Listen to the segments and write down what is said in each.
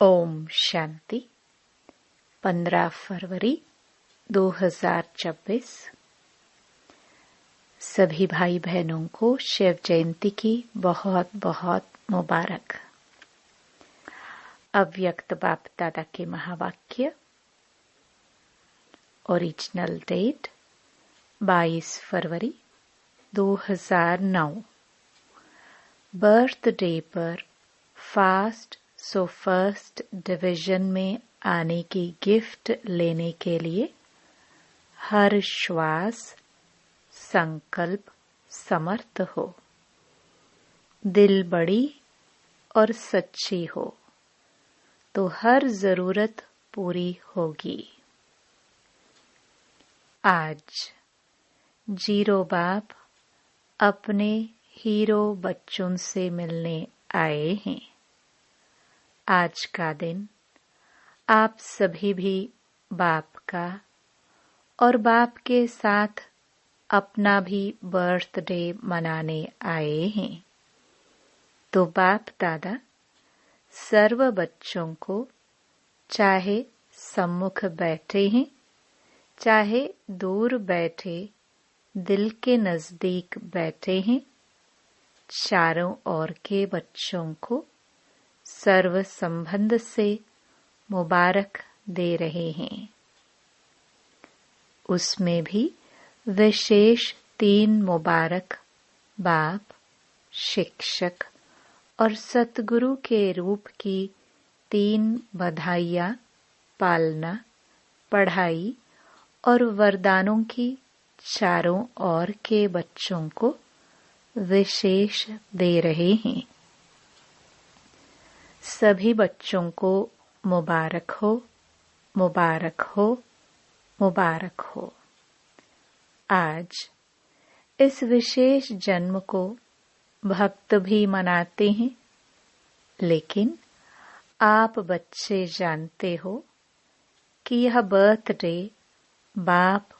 ओम शांति। 15 फरवरी 2024। सभी भाई बहनों को शिव जयंती की बहुत बहुत मुबारक। अव्यक्त बाप दादा के महावाक्य। ओरिजिनल डेट 22 फरवरी 2009। बर्थडे पर फास्ट सो फर्स्ट डिवीजन में आने की गिफ्ट लेने के लिए हर श्वास संकल्प समर्थ हो। दिल बड़ी और सच्ची हो तो हर जरूरत पूरी होगी। आज जीरो बाप अपने हीरो बच्चों से मिलने आए हैं। आज का दिन आप सभी भी बाप का और बाप के साथ अपना भी बर्थडे मनाने आए हैं। तो बाप दादा सर्व बच्चों को चाहे सम्मुख बैठे हैं चाहे दूर बैठे दिल के नजदीक बैठे हैं, चारों ओर के बच्चों को सर्व संबंध से मुबारक दे रहे हैं। उसमें भी विशेष 3 मुबारक बाप, शिक्षक और सतगुरु के रूप की 3 बधाइयाँ पालना, पढ़ाई और वरदानों की चारों ओर के बच्चों को विशेष दे रहे हैं। सभी बच्चों को मुबारक हो, मुबारक हो, मुबारक हो। आज इस विशेष जन्म को भक्त भी मनाते हैं, लेकिन आप बच्चे जानते हो कि यह बर्थडे बाप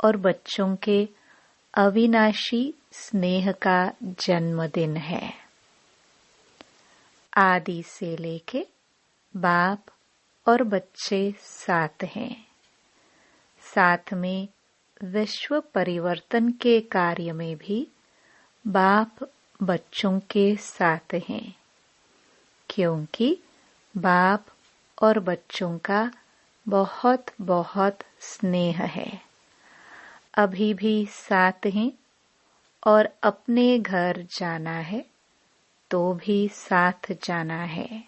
और बच्चों के अविनाशी स्नेह का जन्मदिन है। आदि से लेके बाप और बच्चे साथ हैं। साथ में विश्व परिवर्तन के कार्य में भी बाप बच्चों के साथ हैं, क्योंकि बाप और बच्चों का बहुत बहुत स्नेह है। अभी भी साथ हैं और अपने घर जाना है तो भी साथ जाना है।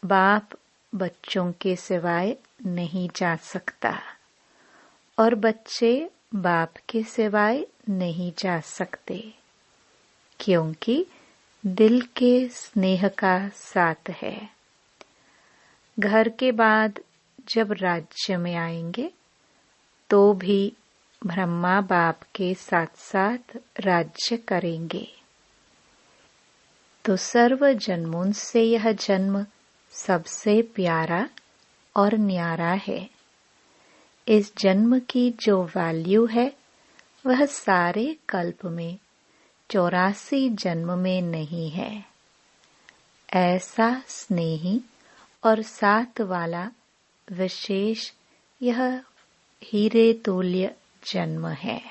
बाप बच्चों के सिवाय नहीं जा सकता और बच्चे बाप के सिवाय नहीं जा सकते, क्योंकि दिल के स्नेह का साथ है। घर के बाद जब राज्य में आएंगे तो भी ब्रह्मा बाप के साथ साथ राज्य करेंगे। तो सर्व जन्मों से यह जन्म सबसे प्यारा और न्यारा है। इस जन्म की जो वैल्यू है वह सारे कल्प में 84 जन्म में नहीं है। ऐसा स्नेही और साथ वाला विशेष यह हीरे तुल्य जन्म है।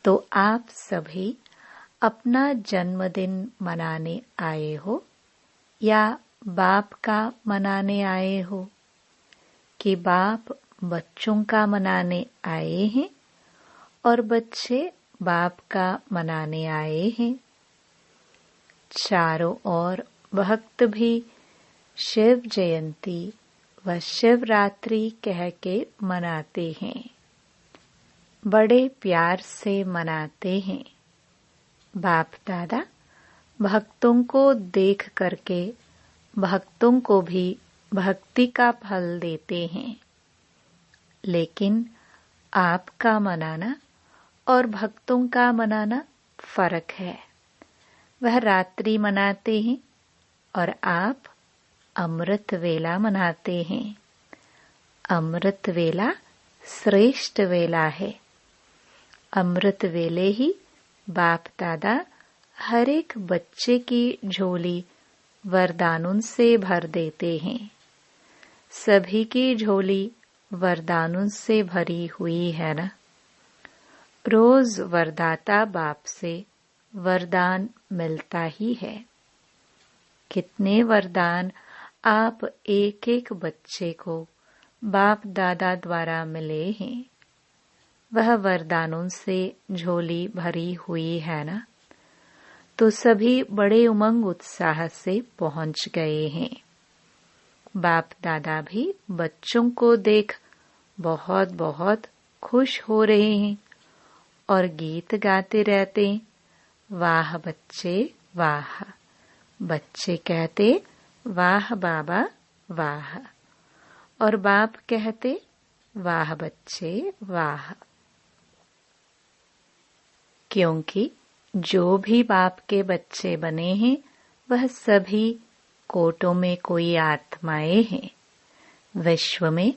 तो आप सभी अपना जन्मदिन मनाने आए हो या बाप का मनाने आए हो कि बाप बच्चों का मनाने आए हैं और बच्चे बाप का मनाने आए हैं। चारों ओर भक्त भी शिव जयंती व शिवरात्रि कह के मनाते हैं, बड़े प्यार से मनाते हैं। बाप दादा भक्तों को देख करके भक्तों को भी भक्ति का फल देते हैं, लेकिन आपका मनाना और भक्तों का मनाना फर्क है। वह रात्रि मनाते हैं और आप अमृत वेला मनाते हैं। अमृत वेला श्रेष्ठ वेला है। अमृत वेले ही बाप दादा हर एक बच्चे की झोली वरदानों से भर देते हैं। सभी की झोली वरदानों से भरी हुई है ना। रोज वरदाता बाप से वरदान मिलता ही है। कितने वरदान आप एक एक बच्चे को बाप दादा द्वारा मिले हैं। वह वरदानों से झोली भरी हुई है ना। तो सभी बड़े उमंग उत्साह से पहुंच गए हैं। बाप दादा भी बच्चों को देख बहुत बहुत खुश हो रहे हैं और गीत गाते रहते, वाह बच्चे वाह। बच्चे कहते, वाह बाबा वाह, और बाप कहते, वाह बच्चे वाह। क्योंकि जो भी बाप के बच्चे बने हैं वह सभी कोटों में कोई आत्माएं हैं। विश्व में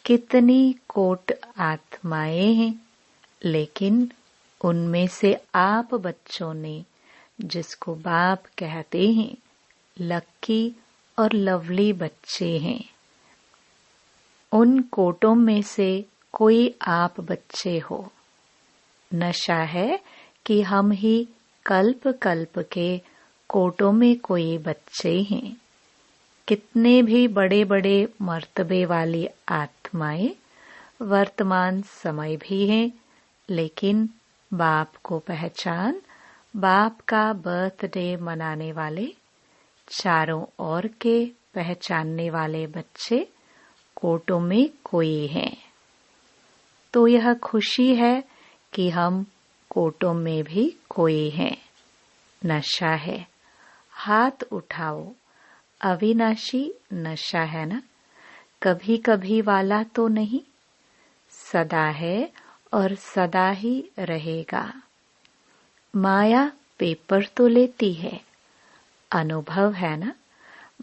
कितनी कोट आत्माएं हैं, लेकिन उनमें से आप बच्चों ने, जिसको बाप कहते हैं, लक्की और लवली बच्चे हैं। उन कोटों में से कोई आप बच्चे हो। नशा है कि हम ही कल्प कल्प के कोटों में कोई बच्चे हैं। कितने भी बड़े बड़े मर्तबे वाली आत्माएं वर्तमान समय भी हैं, लेकिन बाप को पहचान, बाप का बर्थडे मनाने वाले, चारों ओर के पहचानने वाले बच्चे कोटों में कोई हैं। तो यह खुशी है कि हम कोटों में भी कोई हैं। नशा है, हाथ उठाओ। अविनाशी नशा है ना, कभी कभी वाला तो नहीं, सदा है और सदा ही रहेगा। माया पेपर तो लेती है, अनुभव है ना।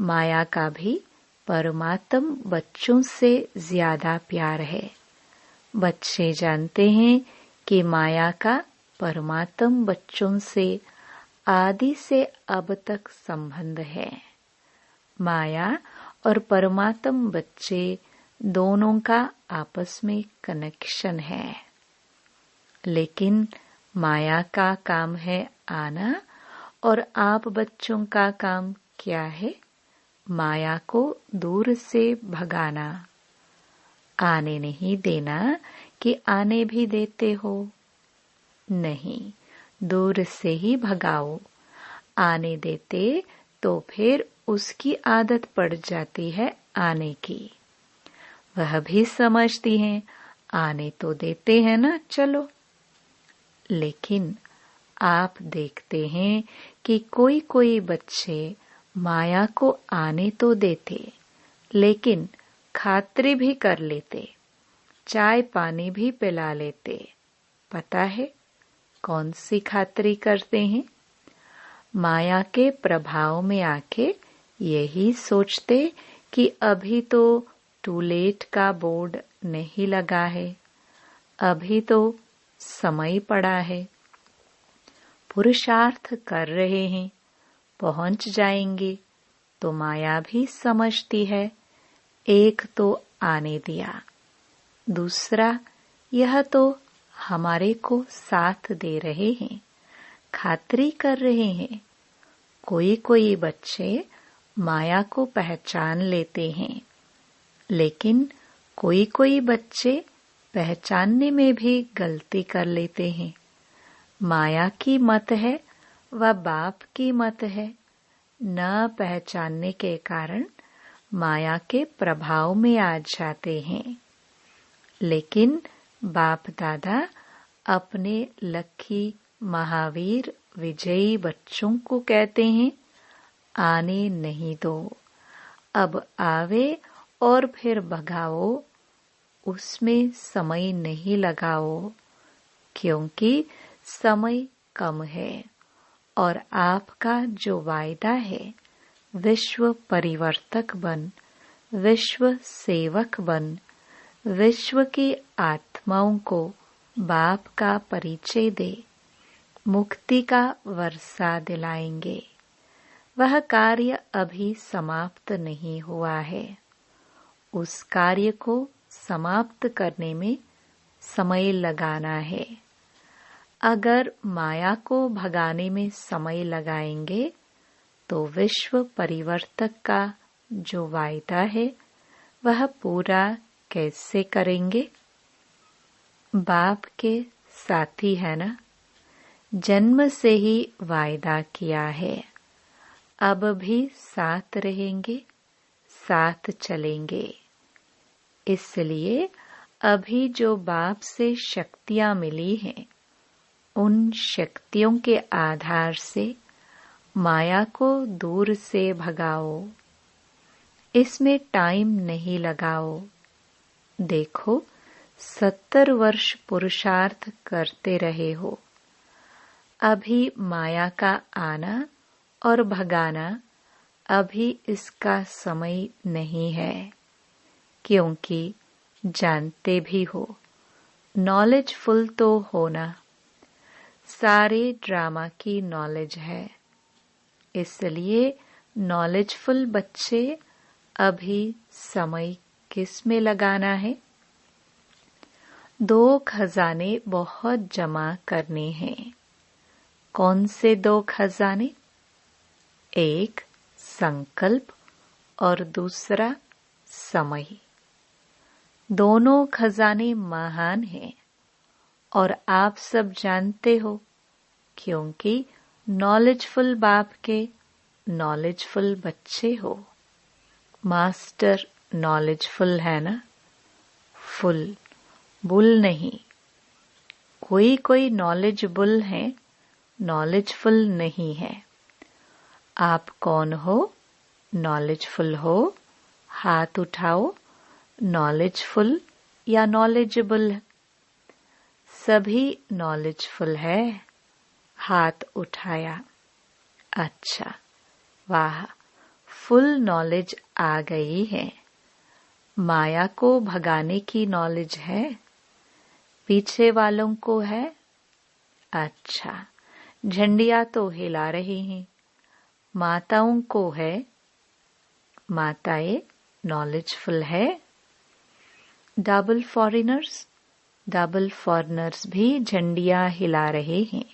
माया का भी परमात्म बच्चों से ज्यादा प्यार है। बच्चे जानते हैं कि माया का परमात्म बच्चों से आदि से अब तक संबंध है। माया और परमात्म बच्चे दोनों का आपस में कनेक्शन है। लेकिन माया का काम है आना, और आप बच्चों का काम क्या है? माया को दूर से भगाना। आने नहीं देना कि आने भी देते हो, नहीं, दूर से ही भगाओ। आने देते तो फिर उसकी आदत पड़ जाती है आने की। वह भी समझती हैं, आने तो देते हैं ना, चलो। लेकिन आप देखते हैं कि कोई कोई बच्चे माया को आने तो देते, लेकिन खातिरी भी कर लेते, चाय पानी भी पिला लेते। पता है कौन सी खातिरी करते हैं? माया के प्रभाव में आके यही सोचते कि अभी तो टूलेट का बोर्ड नहीं लगा है, अभी तो समय पड़ा है, पुरुषार्थ कर रहे हैं, पहुंच जाएंगे। तो माया भी समझती है, एक तो आने दिया, दूसरा यह तो हमारे को साथ दे रहे हैं, खातिरी कर रहे हैं। कोई कोई बच्चे माया को पहचान लेते हैं, लेकिन कोई कोई बच्चे पहचानने में भी गलती कर लेते हैं। माया की मत है व बाप की मत है, न पहचानने के कारण माया के प्रभाव में आ जाते हैं। लेकिन बाप दादा अपने लक्की महावीर विजयी बच्चों को कहते हैं, आने नहीं दो, अब आवे और फिर भगाओ, उसमें समय नहीं लगाओ, क्योंकि समय कम है और आपका जो वायदा है, विश्व परिवर्तक बन, विश्व सेवक बन, विश्व की आत्माओं को बाप का परिचय दे, मुक्ति का वर्षा दिलाएंगे। वह कार्य अभी समाप्त नहीं हुआ है। उस कार्य को समाप्त करने में समय लगाना है। अगर माया को भगाने में समय लगाएंगे तो विश्व परिवर्तक का जो वायदा है वह पूरा कैसे करेंगे? बाप के साथी है ना, जन्म से ही वायदा किया है। अब भी साथ रहेंगे, साथ चलेंगे। इसलिए अभी जो बाप से शक्तियां मिली हैं, उन शक्तियों के आधार से माया को दूर से भगाओ। इसमें टाइम नहीं लगाओ। देखो, 70 वर्ष पुरुषार्थ करते रहे हो। अभी माया का आना और भगाना अभी इसका समय नहीं है, क्योंकि जानते भी हो नॉलेजफुल तो होना। सारे ड्रामा की नॉलेज है। इसलिए नॉलेजफुल बच्चे अभी समय किस में लगाना है? 2 खजाने बहुत जमा करने हैं। कौन से 2 खजाने? एक संकल्प और दूसरा समय। दोनों खजाने महान हैं और आप सब जानते हो, क्योंकि नॉलेजफुल बाप के नॉलेजफुल बच्चे हो। मास्टर नॉलेजफुल है ना, फुल, बुल नहीं। कोई कोई नॉलेजबुल है, नॉलेजफुल नहीं है। आप कौन हो? नॉलेजफुल हो? हाथ उठाओ। नॉलेजफुल या नॉलेजेबल? सभी नॉलेजफुल है। हाथ उठाया। अच्छा, वाह, फुल नॉलेज आ गई है। माया को भगाने की नॉलेज है। पीछे वालों को है? अच्छा, झंडियां तो हिला रही हैं। माताओं को है? माताएं नॉलेजफुल है। डबल फॉरेनर्स भी झंडियां हिला रहे हैं।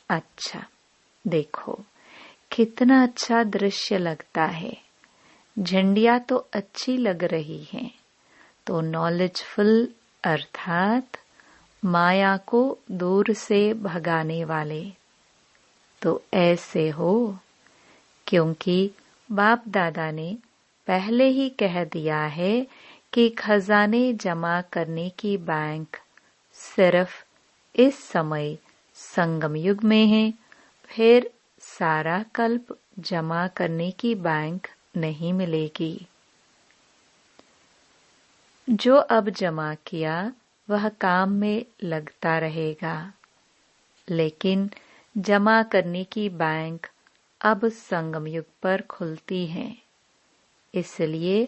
अच्छा, देखो कितना अच्छा दृश्य लगता है। झंडियां तो अच्छी लग रही हैं, तो नॉलेजफुल अर्थात माया को दूर से भगाने वाले तो ऐसे हो, क्योंकि बाप दादा ने पहले ही कह दिया है कि खजाने जमा करने की बैंक सिर्फ इस समय संगम युग में है। फिर सारा कल्प जमा करने की बैंक नहीं मिलेगी। जो अब जमा किया वह काम में लगता रहेगा, लेकिन जमा करने की बैंक अब संगम युग पर खुलती है। इसलिए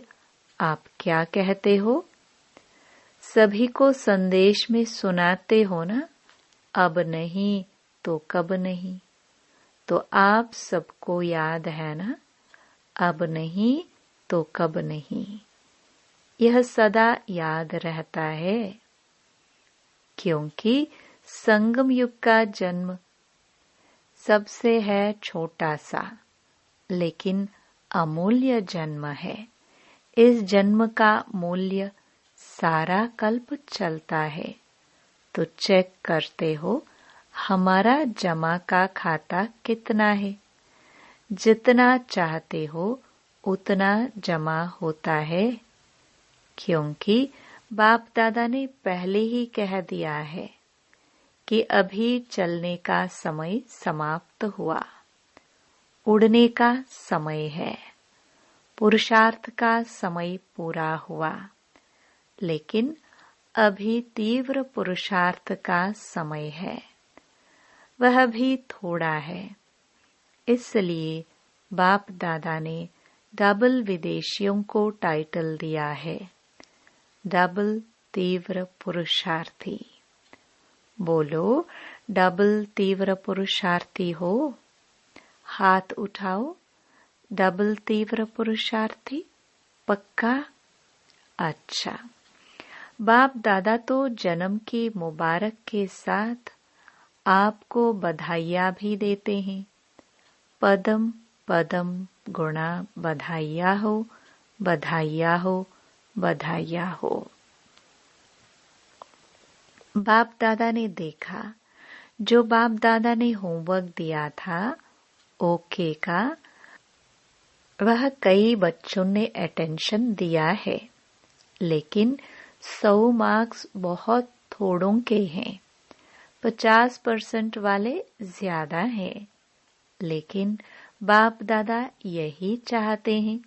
आप क्या कहते हो? सभी को संदेश में सुनाते हो ना, अब नहीं तो कब नहीं। तो आप सबको याद है ना, अब नहीं तो कब नहीं। यह सदा याद रहता है, क्योंकि संगम युग का जन्म सबसे है छोटा सा, लेकिन अमूल्य जन्म है। इस जन्म का मूल्य सारा कल्प चलता है। तो चेक करते हो हमारा जमा का खाता कितना है। जितना चाहते हो उतना जमा होता है, क्योंकि बाप दादा ने पहले ही कह दिया है कि अभी चलने का समय समाप्त हुआ। उड़ने का समय है। पुरुषार्थ का समय पूरा हुआ, लेकिन अभी तीव्र पुरुषार्थ का समय है। वह भी थोड़ा है। इसलिए बाप दादा ने डबल विदेशियों को टाइटल दिया है, डबल तीव्र पुरुषार्थी। बोलो, डबल तीव्र पुरुषार्थी हो। हाथ उठाओ। डबल तीव्र पुरुषार्थी, पक्का? अच्छा। बाप दादा तो जन्म की मुबारक के साथ आपको बधाइयाँ भी देते हैं। पदम पदम गुणा बधाइया हो, बधाइया हो, बधाइया हो। बाप दादा ने देखा, जो बाप दादा ने होमवर्क दिया था ओके का, वह कई बच्चों ने अटेंशन दिया है, लेकिन 100 मार्क्स बहुत थोड़ों के हैं। 50% वाले ज्यादा हैं, लेकिन बाप दादा यही चाहते हैं।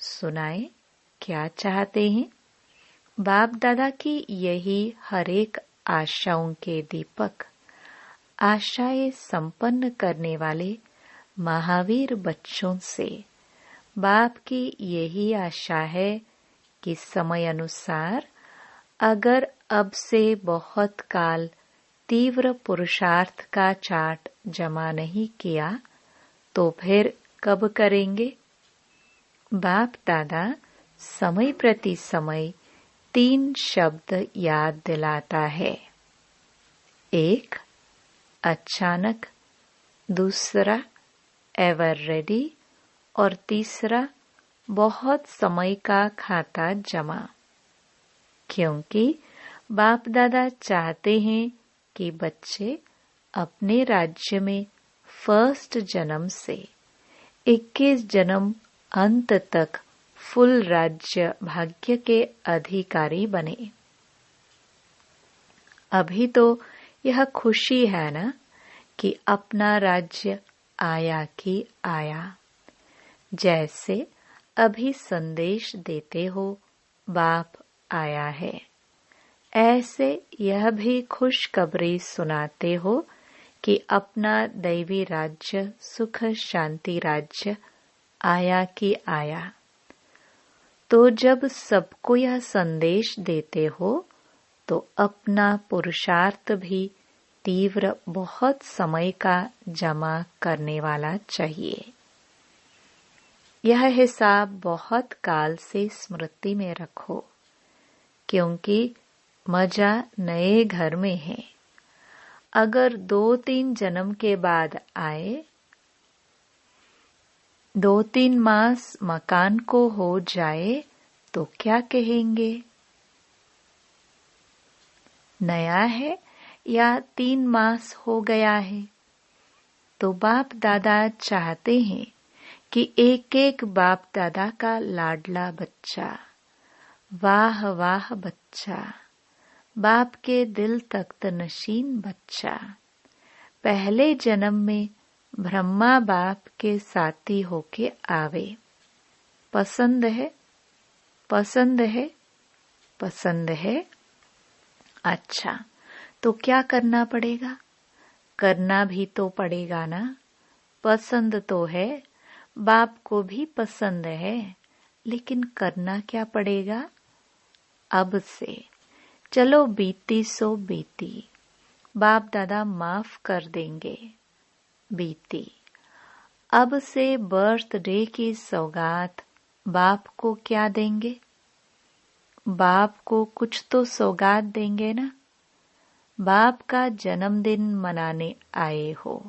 सुनाए क्या चाहते हैं? बाप दादा की यही हरेक आशाओं के दीपक, आशाएं संपन्न करने वाले महावीर बच्चों से बाप की यही आशा है कि समय अनुसार अगर अब से बहुत काल तीव्र पुरुषार्थ का चार्ट जमा नहीं किया तो फिर कब करेंगे? बाप दादा समय प्रति समय 3 शब्द याद दिलाता है। एक, अचानक, दूसरा, एवर रेडी, और तीसरा, बहुत समय का खाता जमा। क्योंकि बाप दादा चाहते हैं कि बच्चे अपने राज्य में फर्स्ट जन्म से 21 जन्म अंत तक फुल राज्य भाग्य के अधिकारी बने। अभी तो यह खुशी है ना कि अपना राज्य आया कि आया। जैसे अभी संदेश देते हो बाप आया है, ऐसे यह भी खुशखबरी सुनाते हो कि अपना दैवी राज्य सुख शांति राज्य आया कि आया। तो जब सबको यह संदेश देते हो तो अपना पुरुषार्थ भी तीव्र बहुत समय का जमा करने वाला चाहिए। यह हिसाब बहुत काल से स्मृति में रखो, क्योंकि मजा नए घर में है। अगर 2-3 जन्म के बाद आए, 2-3 मास मकान को हो जाए तो क्या कहेंगे? नया है या 3 मास हो गया है? तो बाप दादा चाहते हैं कि एक एक बाप दादा का लाडला बच्चा, वाह वाह बच्चा, बाप के दिल तख्त नशीन बच्चा, पहले जन्म में ब्रह्मा बाप के साथी होके आवे। पसंद है? पसंद है? पसंद है? अच्छा, तो क्या करना पड़ेगा? करना भी तो पड़ेगा ना। पसंद तो है, बाप को भी पसंद है, लेकिन करना क्या पड़ेगा? अब से चलो बीती सो बीती, बाप दादा माफ कर देंगे। बीती, अब से बर्थडे की सौगात बाप को क्या देंगे? बाप को कुछ तो सौगात देंगे ना। बाप का जन्मदिन मनाने आए हो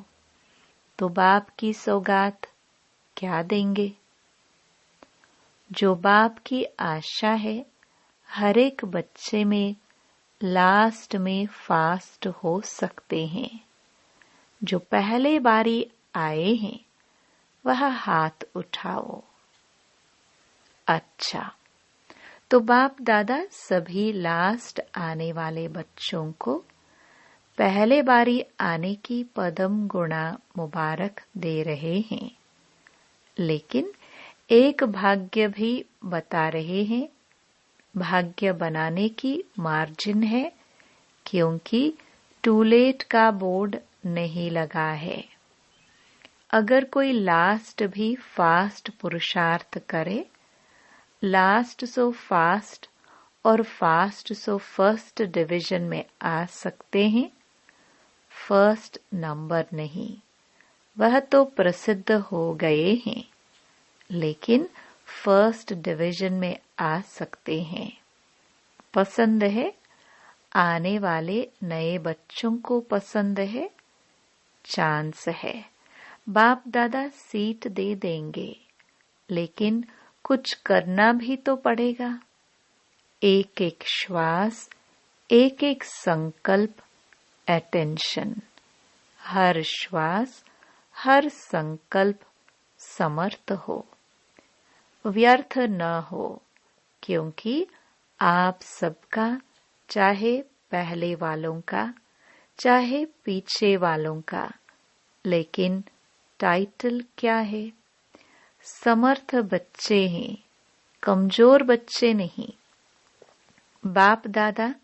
तो बाप की सौगात क्या देंगे? जो बाप की आशा है हर एक बच्चे में लास्ट में फास्ट हो सकते हैं। जो पहले बारी आए हैं वह हाथ उठाओ। अच्छा, तो बाप दादा सभी लास्ट आने वाले बच्चों को पहले बारी आने की पदम गुणा मुबारक दे रहे हैं, लेकिन एक भाग्य भी बता रहे हैं। भाग्य बनाने की मार्जिन है, क्योंकि टू लेट का बोर्ड नहीं लगा है। अगर कोई लास्ट भी फास्ट पुरुषार्थ करे, लास्ट सो फास्ट और फास्ट सो फर्स्ट डिवीजन में आ सकते हैं, फर्स्ट नंबर नहीं, वह तो प्रसिद्ध हो गए हैं, लेकिन फर्स्ट डिवीजन में आ सकते हैं। पसंद है, आने वाले नए बच्चों को पसंद है, चांस है, बाप दादा सीट दे देंगे, लेकिन कुछ करना भी तो पड़ेगा। एक एक श्वास, एक एक संकल्प, अटेंशन, हर श्वास, हर संकल्प समर्थ हो, व्यर्थ न हो, क्योंकि आप सबका, चाहे पहले वालों का, चाहे पीछे वालों का, लेकिन टाइटल क्या है? समर्थ बच्चे हैं, कमजोर बच्चे नहीं। बाप दादा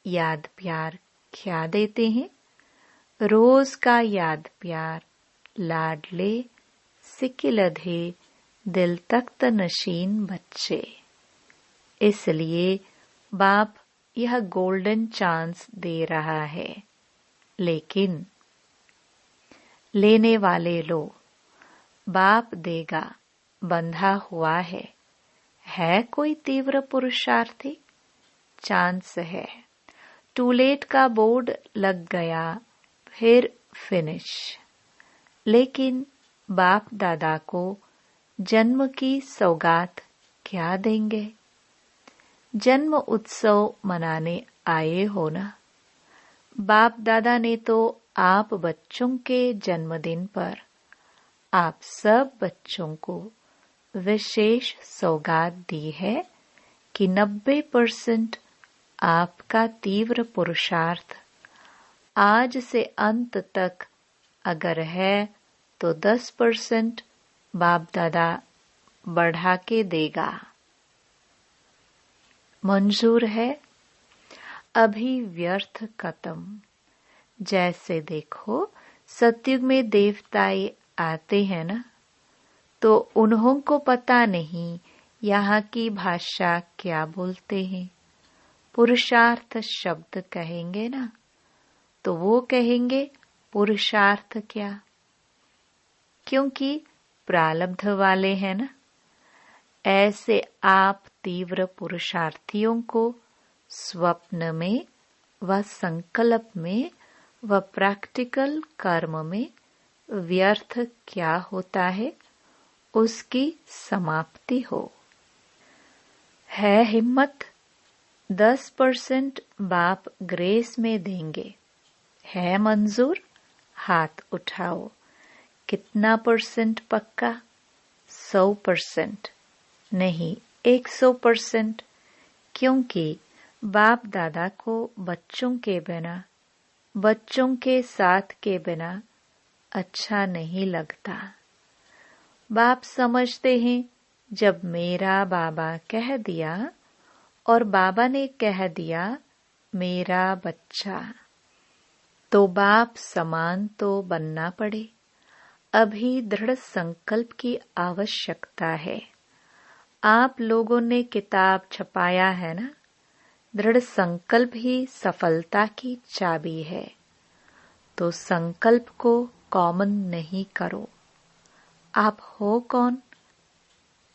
याद प्यार क्या देते हैं? रोज का याद प्यार, लाडले सिकिलधे दिल तख्त नशीन बच्चे। इसलिए बाप यह गोल्डन चांस दे रहा है, लेकिन लेने वाले लो, बाप देगा, बंधा हुआ है कोई तीव्र पुरुषार्थी? चांस है, टू लेट का बोर्ड लग गया, फिर फिनिश। लेकिन बाप दादा को जन्म की सौगात क्या देंगे? जन्म उत्सव मनाने आए हो ना। बाप दादा ने तो आप बच्चों के जन्मदिन पर आप सब बच्चों को विशेष सौगात दी है कि 90% आपका तीव्र पुरुषार्थ आज से अंत तक अगर है तो 10% बाप दादा बढ़ा के देगा। मंजूर है? अभी व्यर्थ खत्म। जैसे देखो, सतयुग में देवताएं आते हैं ना, तो उन्हों को पता नहीं यहाँ की भाषा क्या बोलते हैं। पुरुषार्थ शब्द कहेंगे ना, तो वो कहेंगे पुरुषार्थ क्या, क्योंकि प्रारब्ध वाले हैं ना। ऐसे आप तीव्र पुरुषार्थियों को स्वप्न में व संकल्प में व प्रैक्टिकल कर्म में व्यर्थ क्या होता है, उसकी समाप्ति हो। है हिम्मत? 10% बाप ग्रेस में देंगे। है मंजूर? हाथ उठाओ। कितना परसेंट पक्का? 100%? नहीं, 100%, क्योंकि बाप दादा को बच्चों के बिना, बच्चों के साथ के बिना अच्छा नहीं लगता। बाप समझते हैं, जब मेरा बाबा कह दिया और बाबा ने कह दिया मेरा बच्चा, तो बाप समान तो बनना पड़े। अभी दृढ़ संकल्प की आवश्यकता है। आप लोगों ने किताब छपाया है ना, दृढ़ संकल्प ही सफलता की चाबी है। तो संकल्प को कॉमन नहीं करो। आप हो कौन?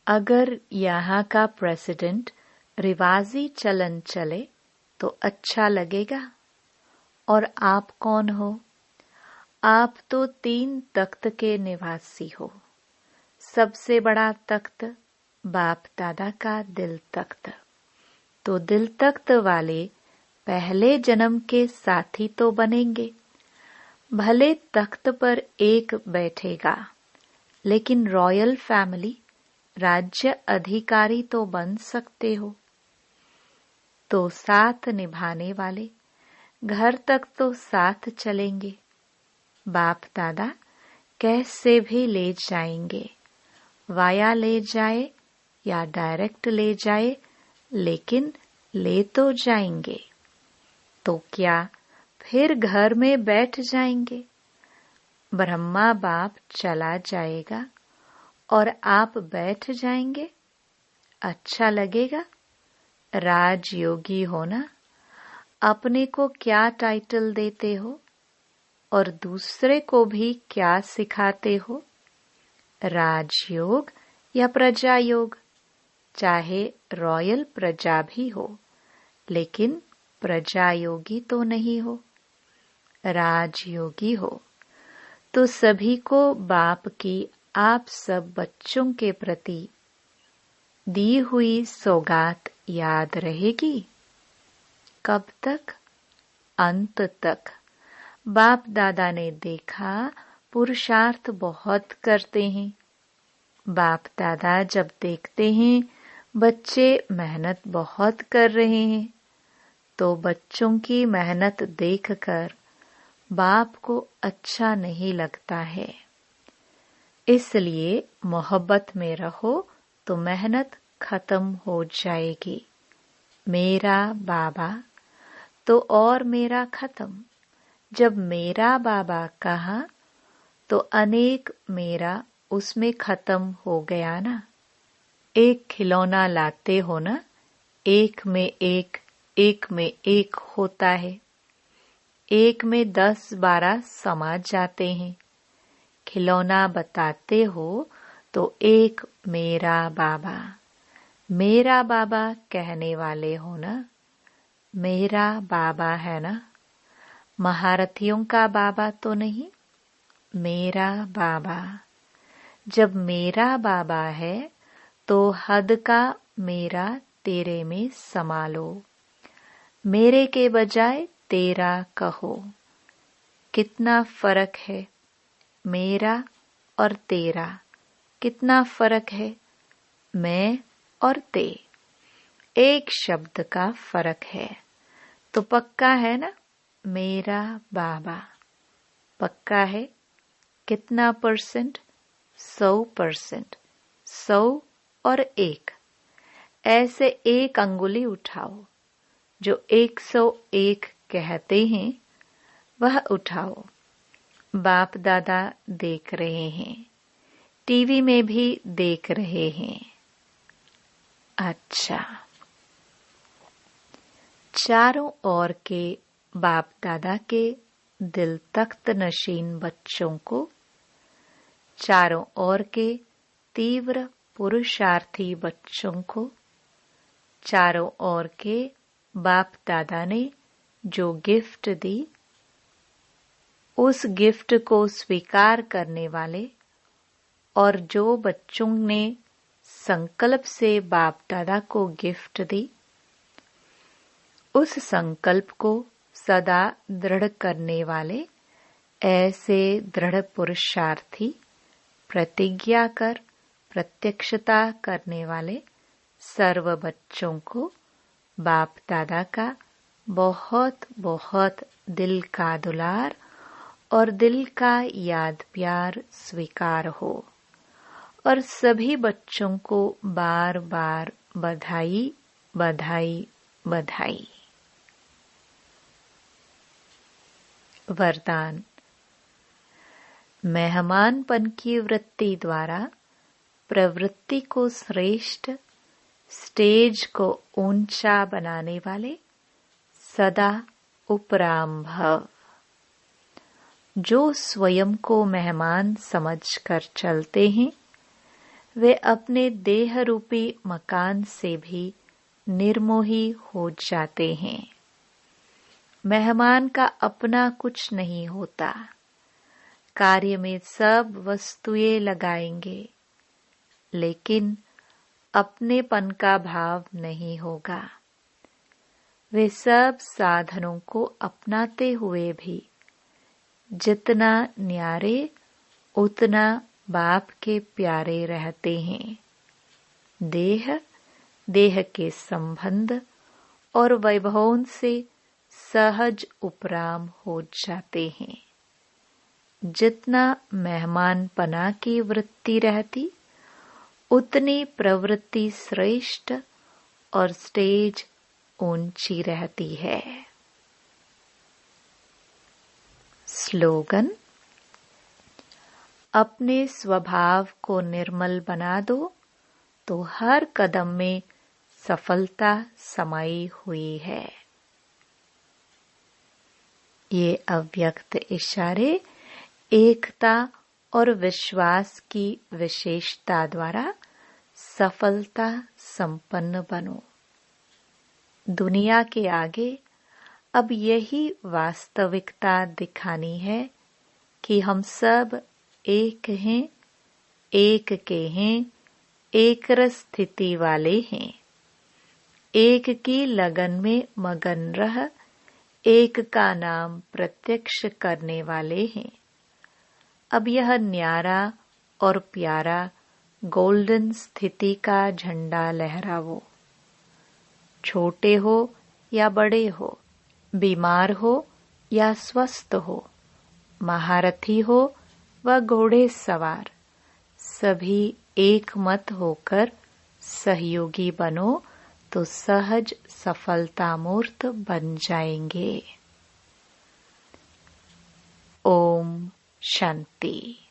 अगर यहाँ का प्रेसिडेंट रिवाजी चलन चले तो अच्छा लगेगा। और आप कौन हो? आप तो 3 तख्त के निवासी हो। सबसे बड़ा तख्त बाप दादा का दिल तख्त। तो दिल तख्त वाले पहले जन्म के साथी तो बनेंगे। भले तख्त पर एक बैठेगा, लेकिन रॉयल फैमिली, राज्य अधिकारी तो बन सकते हो। तो साथ निभाने वाले घर तक तो साथ चलेंगे। बाप दादा कैसे भी ले जाएंगे, वाया ले जाए या डायरेक्ट ले जाए, लेकिन ले तो जाएंगे। तो क्या फिर घर में बैठ जाएंगे? ब्रह्मा बाप चला जाएगा और आप बैठ जाएंगे? अच्छा लगेगा? राजयोगी हो ना, अपने को क्या टाइटल देते हो? और दूसरे को भी क्या सिखाते हो? राजयोग या प्रजा योग? चाहे रॉयल प्रजा भी हो, लेकिन प्रजा योगी तो नहीं हो, राजयोगी हो। तो सभी को बाप की आप सब बच्चों के प्रति दी हुई सौगात याद रहेगी। कब तक? अंत तक। बाप दादा ने देखा पुरुषार्थ बहुत करते हैं। बाप दादा जब देखते हैं बच्चे मेहनत बहुत कर रहे हैं, तो बच्चों की मेहनत देखकर बाप को अच्छा नहीं लगता है। इसलिए मोहब्बत में रहो तो मेहनत खत्म हो जाएगी। मेरा बाबा तो और मेरा खत्म। जब मेरा बाबा कहा तो अनेक मेरा उसमें खत्म हो गया ना। एक खिलौना लाते हो ना, एक में एक होता है, एक में 10-12 समा जाते हैं। खिलौना बताते हो तो एक मेरा बाबा कहने वाले हो ना। मेरा बाबा है ना, महारथियों का बाबा तो नहीं, मेरा बाबा। जब मेरा बाबा है तो हद का मेरा तेरे में समा लो। मेरे के बजाय तेरा कहो। कितना फर्क है मेरा और तेरा, कितना फर्क है मैं और ते। एक शब्द का फर्क है, तो पक्का है ना मेरा बाबा। पक्का है कितना %? 100%। 100 और 1। ऐसे एक अंगुली उठाओ। जो 101 कहते हैं वह उठाओ। बाप दादा देख रहे हैं, टीवी में भी देख रहे हैं। अच्छा, चारों ओर के बाप दादा के दिल तख्त नशीन बच्चों को, चारों ओर के तीव्र पुरुषार्थी बच्चों को, चारों ओर के बाप दादा ने जो गिफ्ट दी, उस गिफ्ट को स्वीकार करने वाले और जो बच्चों ने संकल्प से बाप दादा को गिफ्ट दी, उस संकल्प को सदा दृढ़ करने वाले ऐसे दृढ़ पुरुषार्थी, प्रतिज्ञा कर प्रत्यक्षता करने वाले सर्व बच्चों को बाप दादा का बहुत बहुत दिल का दुलार और दिल का याद प्यार स्वीकार हो। और सभी बच्चों को बार बार बधाई बधाई बधाई। वरदान। मेहमानपन की वृत्ति द्वारा प्रवृत्ति को श्रेष्ठ, स्टेज को ऊंचा बनाने वाले सदा उपराम भव। जो स्वयं को मेहमान समझकर चलते हैं, वे अपने देह रूपी मकान से भी निर्मोही हो जाते हैं। मेहमान का अपना कुछ नहीं होता। कार्य में सब वस्तुएं लगाएंगे, लेकिन अपनेपन का भाव नहीं होगा। वे सब साधनों को अपनाते हुए भी जितना न्यारे उतना बाप के प्यारे रहते हैं। देह के संबंध और वैभवों से सहज उपराम हो जाते हैं। जितना मेहमानपना की वृत्ति रहती, उतनी प्रवृत्ति श्रेष्ठ और स्टेज ऊंची रहती है। स्लोगन। अपने स्वभाव को निर्मल बना दो तो हर कदम में सफलता समाई हुई है। ये अव्यक्त इशारे एकता और विश्वास की विशेषता द्वारा सफलता संपन्न बनो। दुनिया के आगे अब यही वास्तविकता दिखानी है कि हम सब एक हैं, एक के हैं, एक रस स्थिति वाले हैं। एक की लगन में मगन रह एक का नाम प्रत्यक्ष करने वाले हैं। अब यह न्यारा और प्यारा गोल्डन स्थिति का झंडा लहरावो। छोटे हो या बड़े हो, बीमार हो या स्वस्थ हो, महारथी हो व घोड़े सवार, सभी एक मत होकर सहयोगी बनो तो सहज सफलता मूर्त बन जाएंगे। ओम शांति।